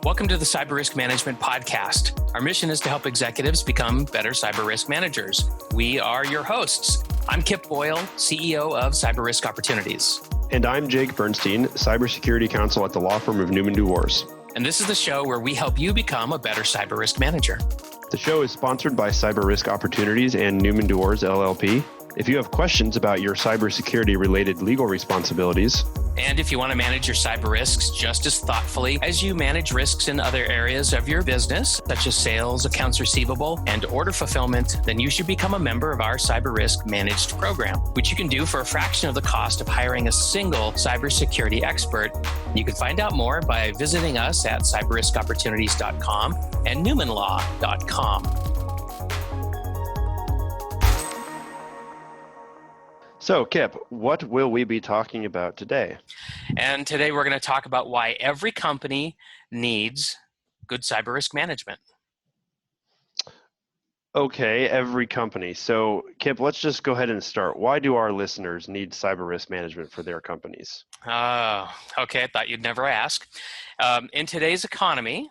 Welcome to the Cyber Risk Management Podcast. Our mission is to help executives become better cyber risk managers. We are your hosts. I'm Kip Boyle, CEO of Cyber Risk Opportunities. And I'm Jake Bernstein, Cybersecurity Counsel at the law firm of Newman DuWors. And this is the show where we help you become a better cyber risk manager. The show is sponsored by Cyber Risk Opportunities and Newman DuWors LLP. If you have questions about your cybersecurity related legal responsibilities, and if you want to manage your cyber risks just as thoughtfully as you manage risks in other areas of your business, such as sales, accounts receivable, and order fulfillment, then you should become a member of our Cyber Risk Managed program, which you can do for a fraction of the cost of hiring a single cybersecurity expert. You can find out more by visiting us at cyberriskopportunities.com and newmanlaw.com. So, Kip, what will we be talking about today? And today we're going to talk about why every company needs good cyber risk management. Okay, every company. So, Kip, let's just go ahead and start. Why do our listeners need cyber risk management for their companies? Okay, I thought you'd never ask. In today's economy,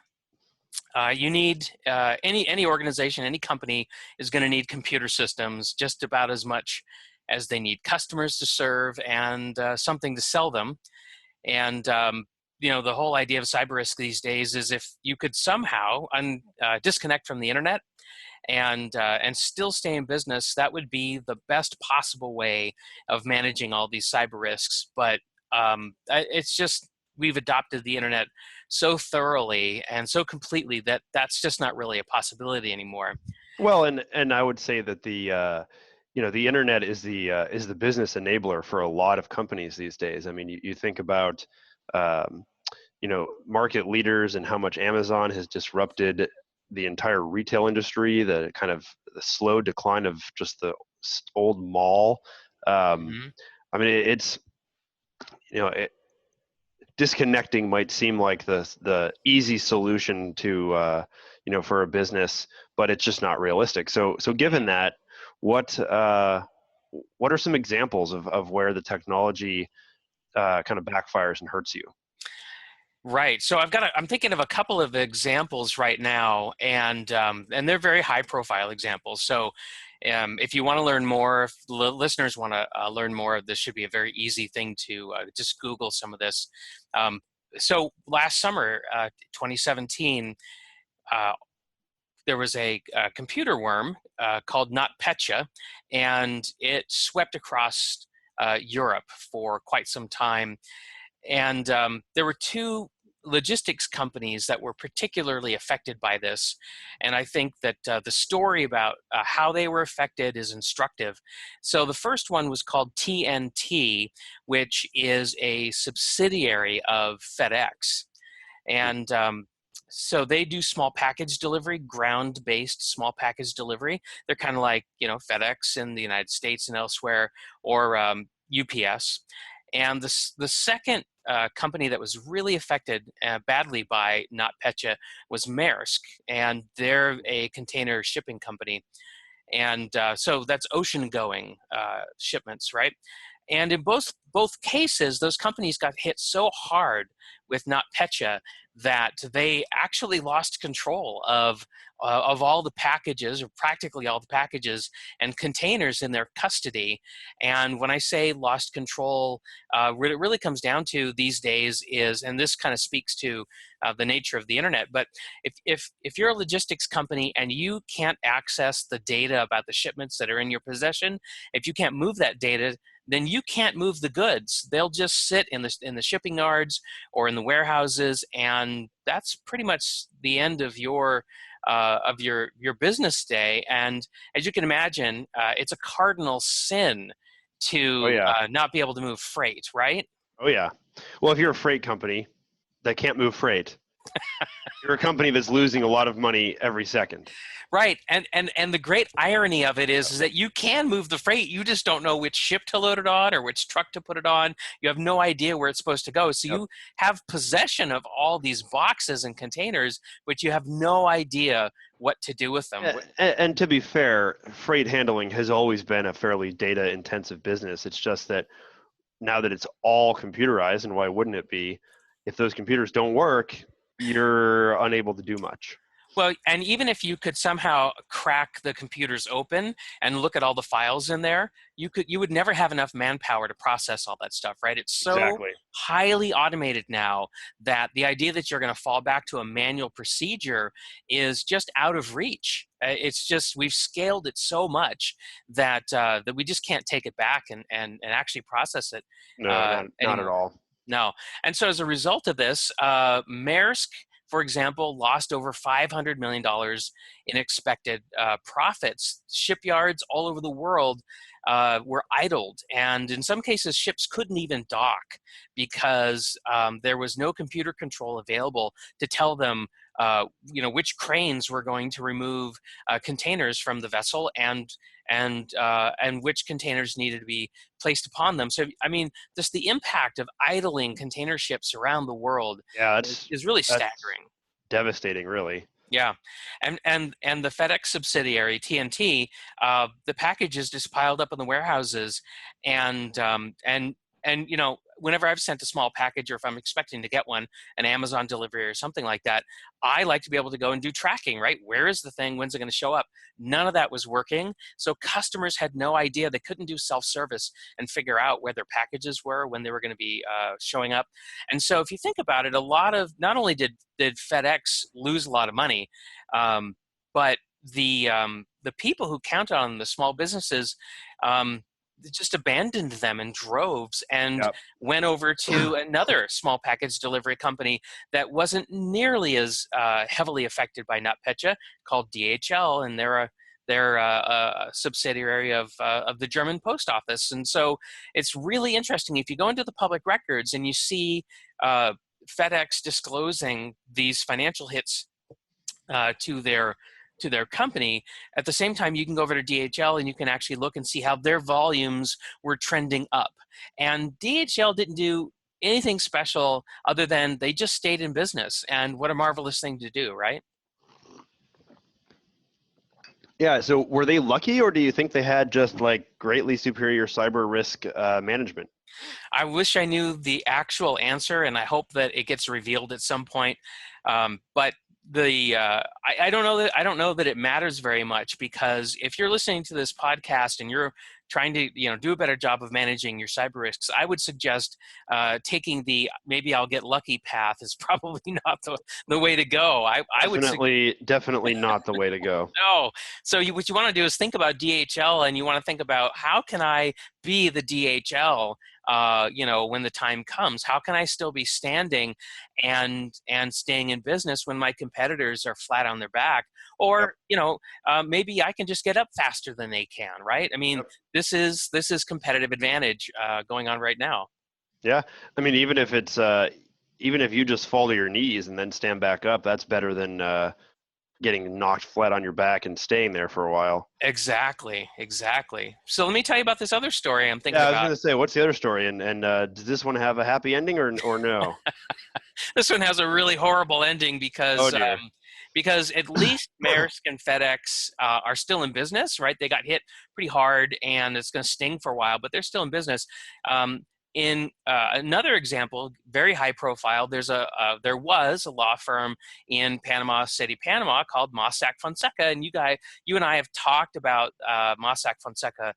you need any organization, any company is going to need computer systems just about as much as they need customers to serve and something to sell them. And the whole idea of cyber risk these days is if you could somehow disconnect from the internet and still stay in business, that would be the best possible way of managing all these cyber risks. But it's just we've adopted the internet so thoroughly and so completely that that's just not really a possibility anymore. Well, and I would say that the internet is the business enabler for a lot of companies these days. I mean, you think about, market leaders and how much Amazon has disrupted the entire retail industry, the slow decline of just the old mall. I mean, it's, disconnecting might seem like the easy solution to, for a business, but it's just not realistic. So given that, what are some examples of where the technology kind of backfires and hurts you? Right. So I'm thinking of a couple of examples right now, and they're very high profile examples. So if you want to learn more, if listeners want to learn more, this should be a very easy thing to just Google some of this. So last summer, 2017, there was a computer worm called NotPetya, and it swept across Europe for quite some time. And there were two logistics companies that were particularly affected by this. And I think that the story about how they were affected is instructive. So the first one was called TNT, which is a subsidiary of FedEx. And so they do small package delivery, ground-based small package delivery. They're kind of like, FedEx in the United States and elsewhere, or UPS. And the second company that was really affected badly by NotPetya was Maersk, and they're a container shipping company. And so that's ocean-going shipments, right? And in both cases, those companies got hit so hard with NotPetya that they actually lost control of all the packages, or practically all the packages and containers in their custody. And when I say lost control, what it really comes down to these days is, and this kind of speaks to the nature of the internet, but if you're a logistics company and you can't access the data about the shipments that are in your possession, if you can't move that data, then you can't move the goods. They'll just sit in the shipping yards or in the warehouses, and that's pretty much the end of your business day. And as you can imagine, it's a cardinal sin to not be able to move freight, right? Oh yeah. Well, if you're a freight company that can't move freight, you're a company that's losing a lot of money every second. Right, and the great irony of it is that you can move the freight, you just don't know which ship to load it on or which truck to put it on. You have no idea where it's supposed to go. So you have possession of all these boxes and containers, but you have no idea what to do with them. And to be fair, freight handling has always been a fairly data-intensive business. It's just that now that it's all computerized, and why wouldn't it be, if those computers don't work, you're unable to do much. Well, and even if you could somehow crack the computers open and look at all the files in there, you would never have enough manpower to process all that stuff, right? It's so Exactly. highly automated now that the idea that you're going to fall back to a manual procedure is just out of reach. It's just we've scaled it so much that that we just can't take it back and actually process it No, not at anymore. all. No. And so as a result of this, Maersk, for example, lost over $500 million in expected profits. Shipyards all over the world were idled. And in some cases, ships couldn't even dock because there was no computer control available to tell them which cranes were going to remove containers from the vessel and which containers needed to be placed upon them. So, I mean, just the impact of idling container ships around the world Yeah, is really that's staggering. devastating, really. Yeah, and the FedEx subsidiary TNT, the packages just piled up in the warehouses, and whenever I've sent a small package or if I'm expecting to get one, an Amazon delivery or something like that, I like to be able to go and do tracking. Right, where is the thing? When's it going to show up? None of that was working, so customers had no idea. They couldn't do self-service and figure out where their packages were when they were going to be showing up. And so, if you think about it, a lot of not only did FedEx lose a lot of money, but the people who counted on the small businesses just abandoned them in droves and Yep. went over to another small package delivery company that wasn't nearly as heavily affected by NotPetya, called DHL, and they're a subsidiary of the German post office. And so it's really interesting if you go into the public records and you see FedEx disclosing these financial hits to their company. At the same time, you can go over to DHL and you can actually look and see how their volumes were trending up. And DHL didn't do anything special other than they just stayed in business. And what a marvelous thing to do, right? Yeah, so were they lucky, or do you think they had just like greatly superior cyber risk management? I wish I knew the actual answer, and I hope that it gets revealed at some point. But I don't know that it matters very much, because if you're listening to this podcast and you're trying to do a better job of managing your cyber risks, I would suggest taking the maybe I'll get lucky path is probably not the way to go. I would Definitely not the way to go. no. So what you want to do is think about DHL, and you want to think about how can I be the DHL, when the time comes? How can I still be standing and staying in business when my competitors are flat on their back? Yep. Or maybe I can just get up faster than they can, right? I mean, Yep. this is competitive advantage going on right now. Yeah, I mean, even if you just fall to your knees and then stand back up, that's better than getting knocked flat on your back and staying there for a while. Exactly. So let me tell you about this other story I'm thinking Yeah, I was about. going to say, what's the other story? And does this one have a happy ending or no? This one has a really horrible ending Oh because dear. at least Maersk and FedEx are still in business, right? They got hit pretty hard, and it's going to sting for a while, but they're still in business. In another example, very high profile, there was a law firm in Panama City, Panama, called Mossack Fonseca, and you and I have talked about Mossack Fonseca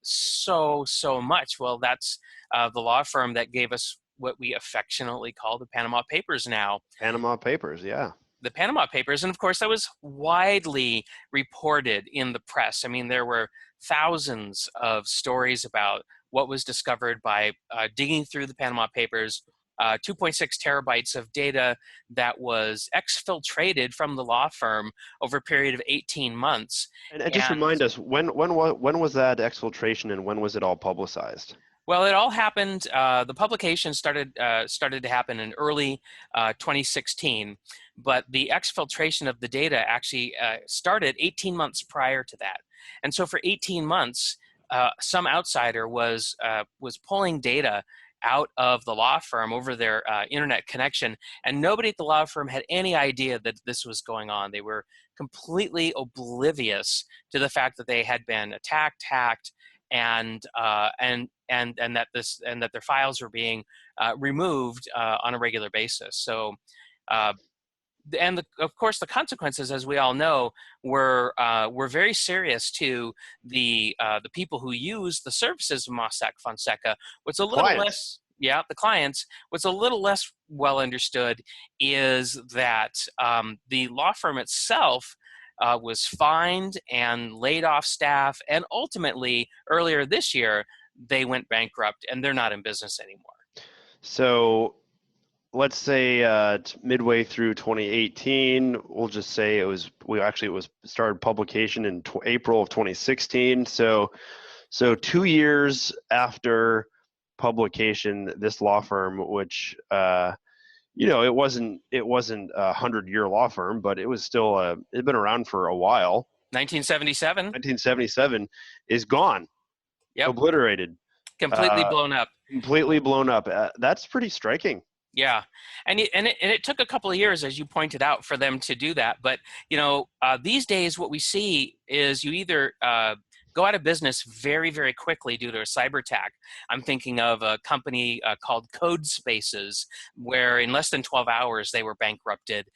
so much. Well, that's the law firm that gave us what we affectionately call the Panama Papers now. Panama Papers, yeah. The Panama Papers, and of course that was widely reported in the press. I mean, there were thousands of stories about what was discovered by digging through the Panama Papers. 2.6 terabytes of data that was exfiltrated from the law firm over a period of 18 months. And just And remind us, when was that exfiltration and when was it all publicized? well, it all happened. The publication started to happen in early 2016, but the exfiltration of the data actually started 18 months prior to that. And so, for 18 months, some outsider was pulling data out of the law firm over their internet connection, and nobody at the law firm had any idea that this was going on. They were completely oblivious to the fact that they had been attacked, hacked, and that their files were being removed on a regular basis. So And of course, the consequences, as we all know, were very serious to the people who use the services of Mossack Fonseca. What's a little Clients. less, yeah, the clients. What's a little less well understood is that the law firm itself was fined and laid off staff, and ultimately, earlier this year, they went bankrupt and they're not in business anymore. So let's say midway through 2018, we'll just say it was started publication in April of 2016. So 2 years after publication, this law firm, which it wasn't a 100-year law firm, but it was still it'd been around for a while. 1977. 1977 is gone. Yep. Obliterated. Completely blown up. Completely blown up. That's pretty striking. Yeah, and it took a couple of years, as you pointed out, for them to do that. But these days, what we see is you either go out of business very, very quickly due to a cyber attack. I'm thinking of a company called Code Spaces, where in less than 12 hours they were bankrupted.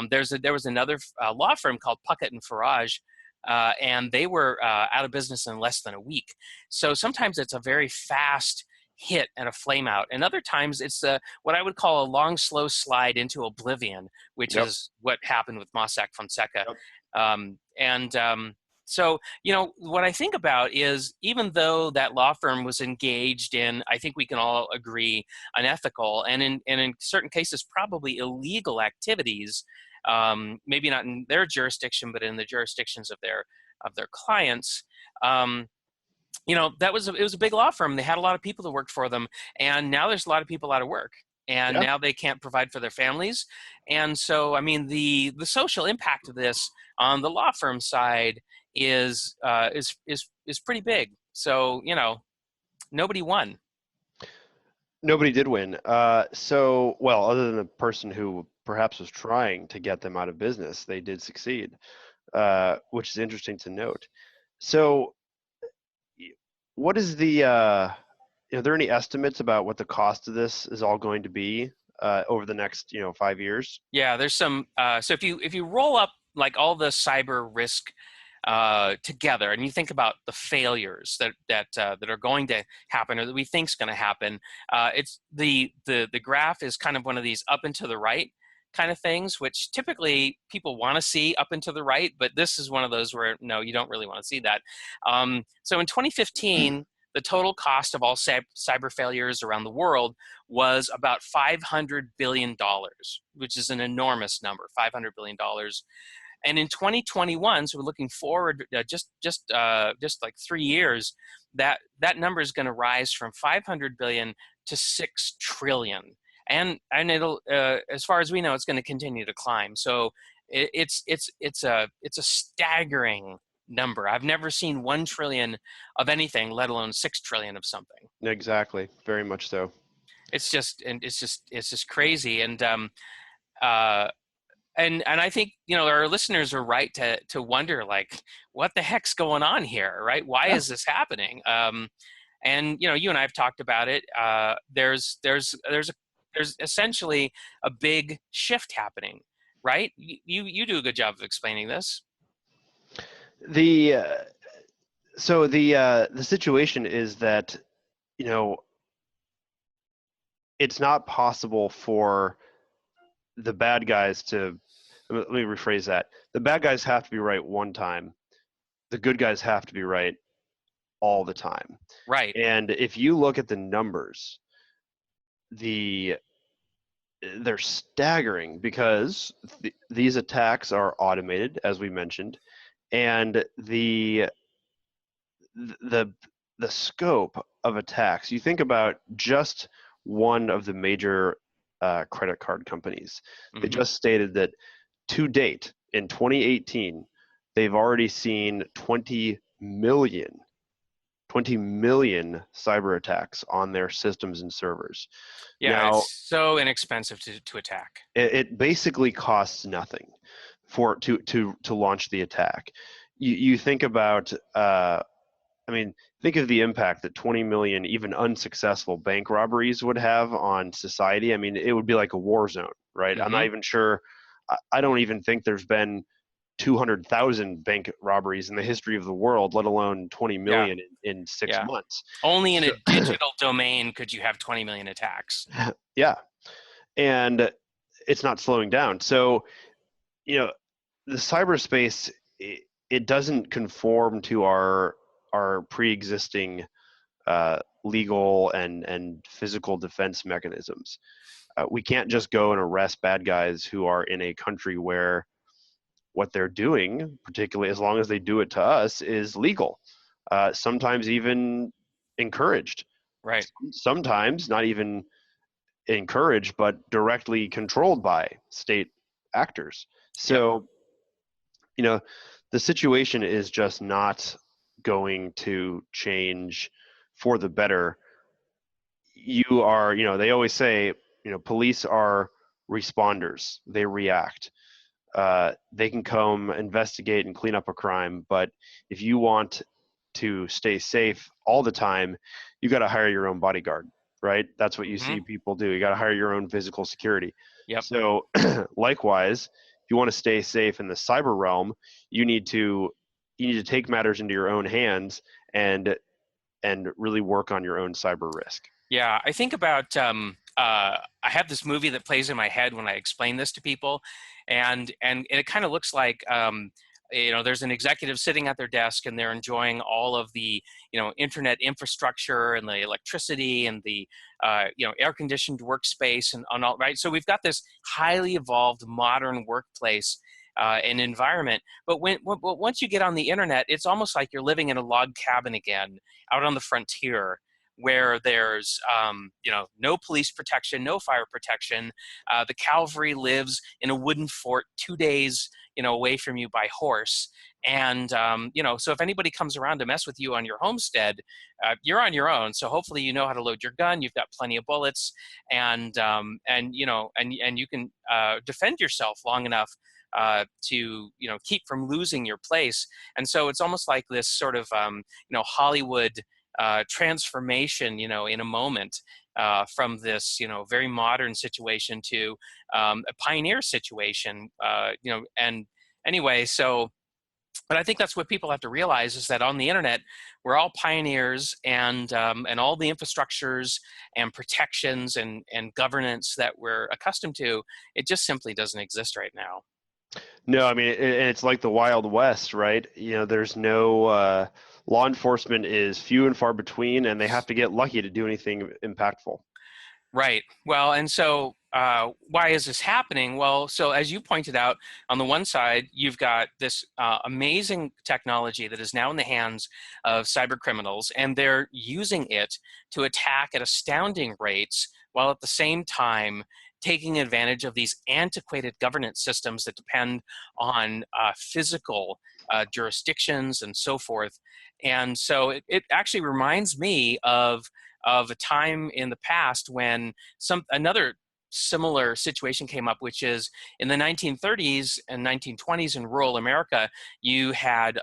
There was another law firm called Puckett and Farage. And they were out of business in less than a week. So sometimes it's a very fast hit and a flame out, and other times it's what I would call a long, slow slide into oblivion, which is what happened with Mossack Fonseca. So what I think about is, even though that law firm was engaged in, I think we can all agree, unethical and in certain cases probably illegal activities, maybe not in their jurisdiction, but in the jurisdictions of their clients. It was a big law firm. They had a lot of people that worked for them, and now there's a lot of people out of work, and now they can't provide for their families. And so, I mean, the social impact of this on the law firm side is pretty big. So, nobody won. Nobody did win. Other than the person who perhaps was trying to get them out of business, they did succeed, which is interesting to note. So, what is are there any estimates about what the cost of this is all going to be over the next 5 years? Yeah, there's some. So if you roll up like all the cyber risk together, and you think about the failures that are going to happen, or that we think is going to happen, it's the graph is kind of one of these up and to the right kind of things, which typically people want to see up and to the right, but this is one of those where no, you don't really want to see that. So in 2015, the total cost of all cyber failures around the world was about $500 billion, which is an enormous number, $500 billion. And in 2021, so we're looking forward just like 3 years, that number is going to rise from 500 billion to 6 trillion. And it'll, as far as we know, it's going to continue to climb. So it's a staggering number. I've never seen 1 trillion of anything, let alone 6 trillion of something. Exactly, very much so. It's just crazy. And I think our listeners are right to wonder, like, what the heck's going on here, right? Why is this happening? And you and I have talked about it. There's essentially a big shift happening, right? You do a good job of explaining this. The situation is that it's not possible for the bad guys to, let me rephrase that. The bad guys have to be right one time. The good guys have to be right all the time. Right. And if you look at the numbers, they're staggering, because these attacks are automated, as we mentioned, and the scope of attacks. You think about just one of the major credit card companies. They just stated that to date in 2018, they've already seen 20 million cyber attacks on their systems and servers. Yeah, now, it's so inexpensive to attack. It basically costs nothing to launch the attack. You think about, think of the impact that 20 million even unsuccessful bank robberies would have on society. I mean, it would be like a war zone, right? I'm not Mm-hmm. even sure. I don't even think there's been 200,000 bank robberies in the history of the world, let alone 20 Yeah. million in 6 Yeah. months. Only in a So, digital domain could you have 20 million attacks. yeah, and it's not slowing down. So, you know, the cyberspace, it doesn't conform to our pre-existing legal and physical defense mechanisms. We can't just go and arrest bad guys who are in a country where what they're doing, particularly as long as they do it to us, is legal. Sometimes even encouraged. Right. Sometimes not even encouraged, but directly controlled by state actors. Yep. So, the situation is just not going to change for the better. They always say, police are responders, they react. They can come investigate and clean up a crime, but if you want to stay safe all the time, you got to hire your own bodyguard, right? That's what you Mm-hmm. see people do. You got to hire your own physical security. Yep. So, likewise, if you want to stay safe in the cyber realm, you need to take matters into your own hands and really work on your own cyber risk. Yeah, I think about I have this movie that plays in my head when I explain this to people, and it kind of looks like there's an executive sitting at their desk and they're enjoying all of the internet infrastructure and the electricity and the air conditioned workspace and all right. So we've got this highly evolved modern workplace. And environment, but once you get on the internet, it's almost like you're living in a log cabin again, out on the frontier, where there's no police protection, no fire protection. The cavalry lives in a wooden fort 2 days away from you by horse. And so if anybody comes around to mess with you on your homestead, you're on your own. So hopefully you know how to load your gun. You've got plenty of bullets, and you can defend yourself long enough to keep from losing your place. And so it's almost like this sort of Hollywood transformation, in a moment, from this, very modern situation to a pioneer situation, and anyway, so, but I think that's what people have to realize is that on the internet, we're all pioneers, and all the infrastructures and protections and governance that we're accustomed to, it just simply doesn't exist right now. No, I mean, it's like the Wild West, right? There's no law enforcement is few and far between, and they have to get lucky to do anything impactful. Right. Well, and so why is this happening? Well, so as you pointed out, on the one side, you've got this amazing technology that is now in the hands of cyber criminals, and they're using it to attack at astounding rates, while at the same time taking advantage of these antiquated governance systems that depend on physical jurisdictions and so forth. And so it actually reminds me of a time in the past when another similar situation came up, which is in the 1930s and 1920s in rural America, you had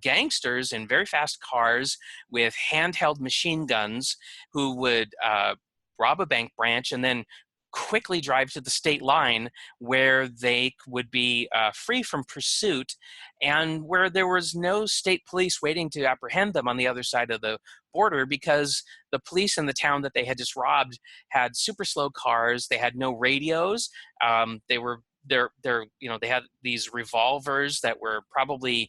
gangsters in very fast cars with handheld machine guns who would rob a bank branch and then quickly drive to the state line where they would be free from pursuit and where there was no state police waiting to apprehend them on the other side of the border, because the police in the town that they had just robbed had super slow cars. They had no radios. They were they had these revolvers that were probably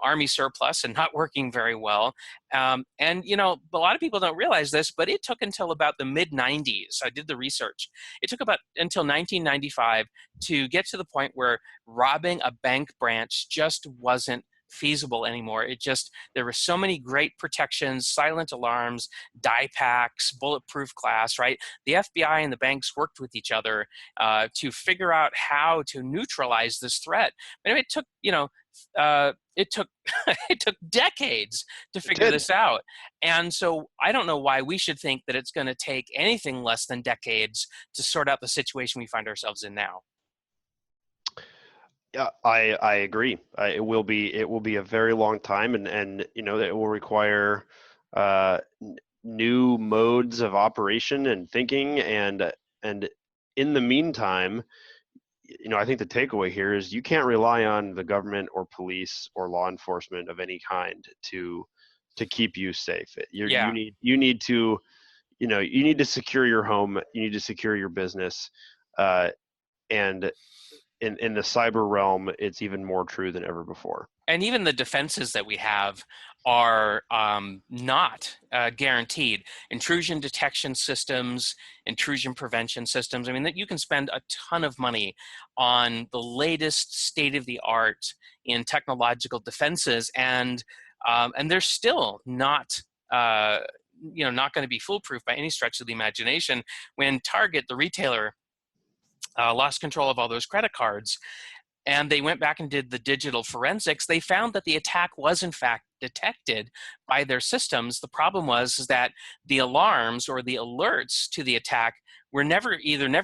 army surplus and not working very well. And a lot of people don't realize this, but it took until about the mid 90s. I did the research. It took about until 1995 to get to the point where robbing a bank branch just wasn't feasible anymore. There were so many great protections, silent alarms, die packs, bulletproof glass, right? The FBI and the banks worked with each other to figure out how to neutralize this threat. But it took, it took it took decades to It figure did. this out. And so I don't know why we should think that it's going to take anything less than decades to sort out the situation we find ourselves in now. Yeah, I agree. It will be a very long time, and it will require new modes of operation and thinking, and in the meantime, I think the takeaway here is you can't rely on the government or police or law enforcement of any kind to keep you safe. Yeah. You need to you need to secure your home, you need to secure your business, and in the cyber realm, it's even more true than ever before. And even the defenses that we have are not guaranteed. Intrusion detection systems, intrusion prevention systems. I mean, that you can spend a ton of money on the latest state-of-the-art in technological defenses, and they're still not. Not going to be foolproof by any stretch of the imagination. When Target, the retailer, lost control of all those credit cards, and they went back and did the digital forensics, they found that the attack was in fact detected by their systems. The problem was is that the alarms or the alerts to the attack were never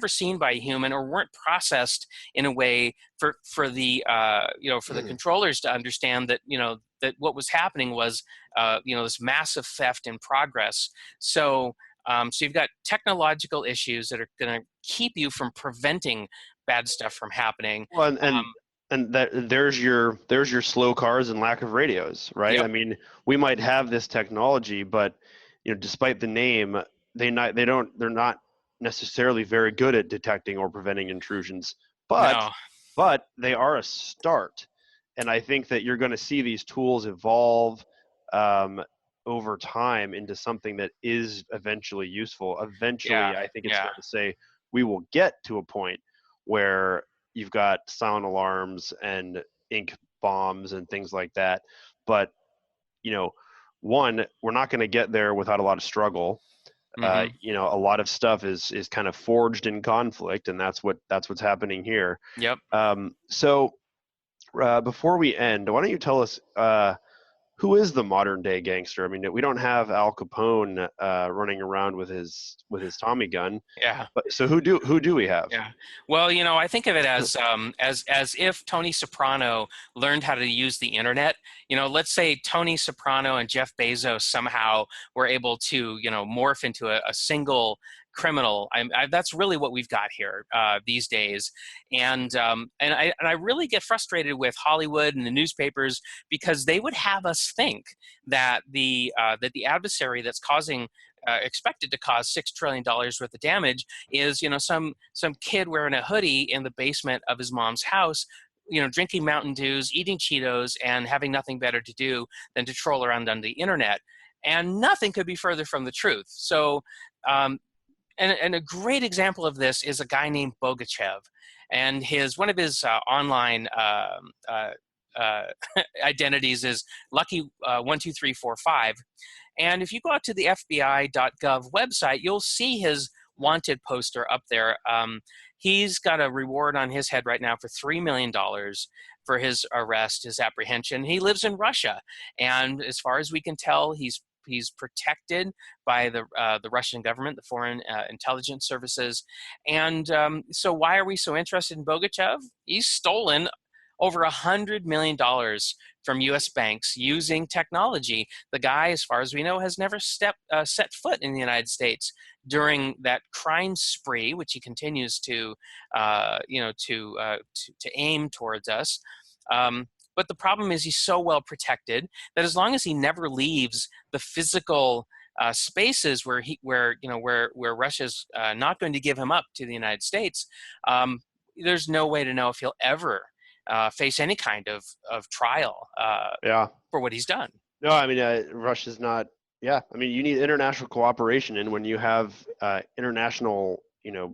seen by a human or weren't processed in a way for the for the controllers to understand that that what was happening was this massive theft in progress. So you've got technological issues that are going to keep you from preventing bad stuff from happening. Well, and there's your slow cars and lack of radios, right? Yep. I mean, we might have this technology, but despite the name, they're not necessarily very good at detecting or preventing intrusions. No. But they are a start, and I think that you're going to see these tools evolve over time into something that is eventually useful. Eventually, Yeah. I think it's Yeah. fair to say we will get to a point where you've got silent alarms and ink bombs and things like that. But one, we're not going to get there without a lot of struggle. Mm-hmm. A lot of stuff is kind of forged in conflict, and that's what's happening here. Yep. So before we end, why don't you tell us who is the modern day gangster? I mean, we don't have Al Capone running around with his Tommy gun. Yeah. But so who do we have? Yeah. Well, I think of it as if Tony Soprano learned how to use the internet. Let's say Tony Soprano and Jeff Bezos somehow were able to, morph into a single criminal. That's really what we've got here these days. And I really get frustrated with Hollywood and the newspapers because they would have us think that the adversary that's expected to cause $6 trillion worth of damage is some kid wearing a hoodie in the basement of his mom's house, drinking Mountain Dews, eating Cheetos, and having nothing better to do than to troll around on the internet. And nothing could be further from the truth. So and a great example of this is a guy named Bogachev, and one of his online identities is Lucky12345. And if you go out to the FBI.gov website, you'll see his wanted poster up there. He's got a reward on his head right now for $3 million for his arrest, his apprehension. He lives in Russia, and as far as we can tell, he's protected by the Russian government, the foreign intelligence services. And so why are we so interested in Bogachev? He's stolen over $100 million from U.S. banks using technology. The guy, as far as we know, has never set foot in the United States during that crime spree, which he continues to aim towards us. But the problem is he's so well protected that as long as he never leaves the physical spaces where Russia's not going to give him up to the United States, there's no way to know if he'll ever face any kind of trial for what he's done. No, I mean, Russia's not. Yeah, I mean, you need international cooperation, and when you have international,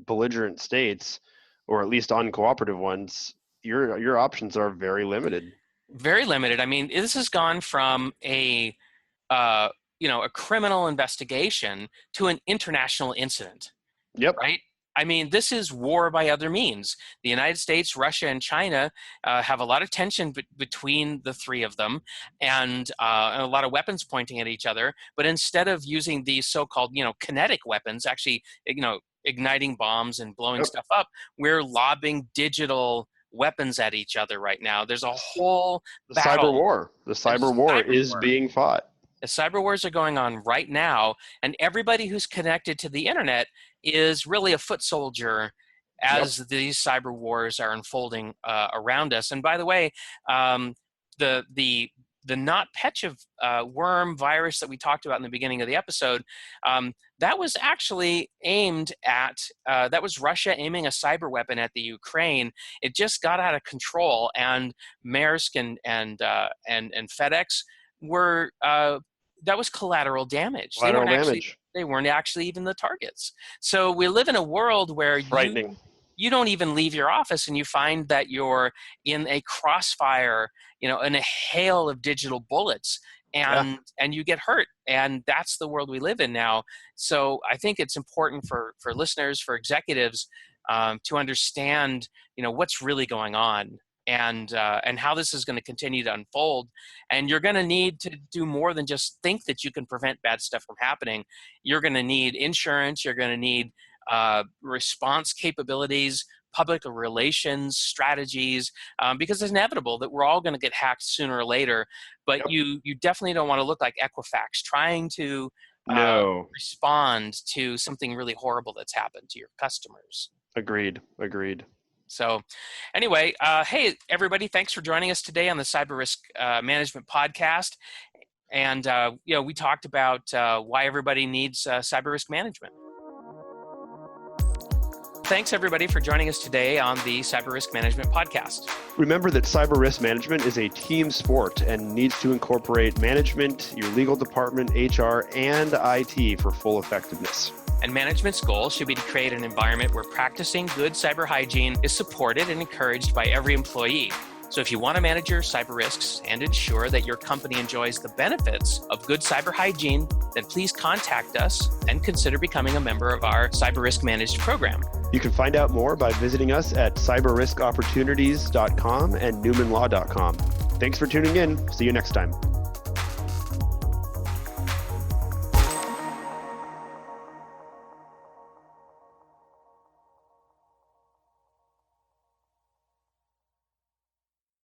belligerent states, or at least uncooperative ones, your options are very limited. Very limited. I mean, this has gone from a criminal investigation to an international incident. Yep. Right? I mean, this is war by other means. The United States, Russia, and China have a lot of tension between the three of them, and a lot of weapons pointing at each other. But instead of using these so-called, kinetic weapons, actually, igniting bombs and blowing stuff up, we're lobbing digital weapons at each other right now. There's a whole battle. Cyber war. The cyber war is being fought. The cyber wars are going on right now, and everybody who's connected to the internet is really a foot soldier as these cyber wars are unfolding around us. And by the way, the NotPetya worm virus that we talked about in the beginning of the episode, that was actually aimed at, that was Russia aiming a cyber weapon at the Ukraine. It just got out of control, and Maersk and FedEx were, that was collateral damage. They weren't actually even the targets. So we live in a world where you don't even leave your office and you find that you're in a crossfire, in a hail of digital bullets, and you get hurt. And that's the world we live in now. So I think it's important for listeners, for executives, to understand, what's really going on, and how this is going to continue to unfold. And you're going to need to do more than just think that you can prevent bad stuff from happening. You're going to need insurance. You're going to need response capabilities, public relations strategies, because it's inevitable that we're all going to get hacked sooner or later. But you definitely don't want to look like Equifax trying to respond to something really horrible that's happened to your customers. Agreed. So anyway, hey, everybody, thanks for joining us today on the Cyber Risk Management Podcast. And, we talked about why everybody needs cyber risk management. Thanks, everybody, for joining us today on the Cyber Risk Management Podcast. Remember that cyber risk management is a team sport and needs to incorporate management, your legal department, HR, and IT for full effectiveness. And management's goal should be to create an environment where practicing good cyber hygiene is supported and encouraged by every employee. So if you want to manage your cyber risks and ensure that your company enjoys the benefits of good cyber hygiene, then please contact us and consider becoming a member of our Cyber Risk Managed program. You can find out more by visiting us at cyberriskopportunities.com and newmanlaw.com. Thanks for tuning in. See you next time.